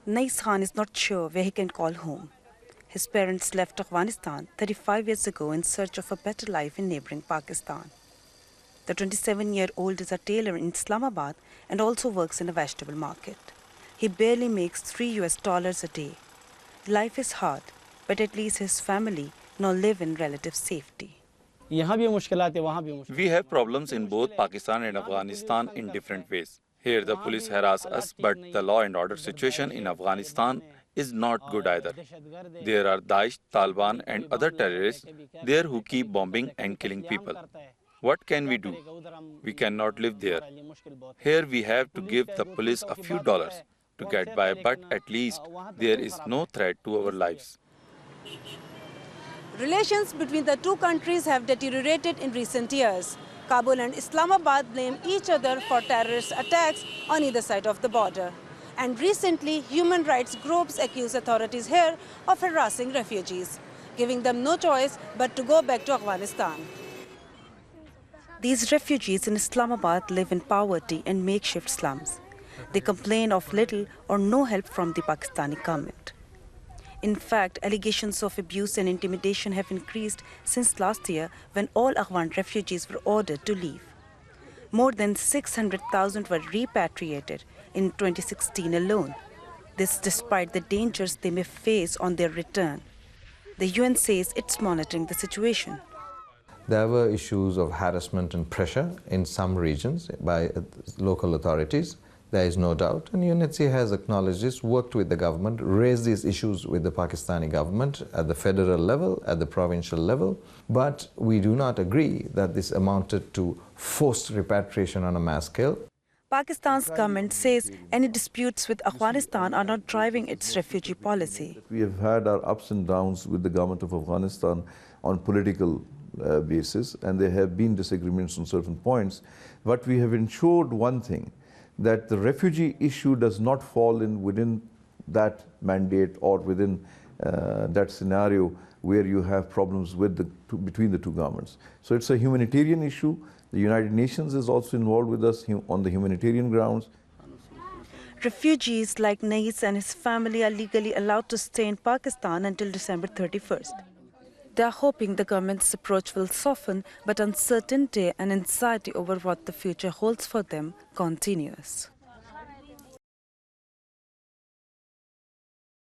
Nais Khan is not sure where he can call home. His parents left Afghanistan 35 years ago in search of a better life in neighboring Pakistan. The 27-year-old is a tailor in Islamabad and also works in a vegetable market. He barely makes $3 a day. Life is hard, but at least his family now live in relative safety. We have problems in both Pakistan and Afghanistan in different ways. Here the police harass us, but the law and order situation in Afghanistan is not good either. There are Daesh, Taliban and other terrorists there who keep bombing and killing people. What can we do? We cannot live there. Here we have to give the police a few dollars to get by, but at least there is no threat to our lives. Relations between the two countries have deteriorated in recent years. Kabul and Islamabad blame each other for terrorist attacks on either side of the border. And recently, human rights groups accuse authorities here of harassing refugees, giving them no choice but to go back to Afghanistan. These refugees in Islamabad live in poverty and makeshift slums. They complain of little or no help from the Pakistani government. In fact, allegations of abuse and intimidation have increased since last year when all Afghan refugees were ordered to leave. More than 600,000 were repatriated in 2016 alone. This despite the dangers they may face on their return. The UN says it's monitoring the situation. There were issues of harassment and pressure in some regions by local authorities. There is no doubt, and UNHCR has acknowledged this, worked with the government, raised these issues with the Pakistani government at the federal level, at the provincial level, but we do not agree that this amounted to forced repatriation on a mass scale. Pakistan's government says any disputes with Afghanistan are not driving its refugee policy. We have had our ups and downs with the government of Afghanistan on political basis, and there have been disagreements on certain points, but we have ensured one thing, that the refugee issue does not fall in within that mandate or within that scenario where you have problems with between the two governments. So it's a humanitarian issue. The United Nations is also involved with us on the humanitarian grounds. Refugees like Nais and his family are legally allowed to stay in Pakistan until December 31st. They are hoping the government's approach will soften, but uncertainty and anxiety over what the future holds for them continues.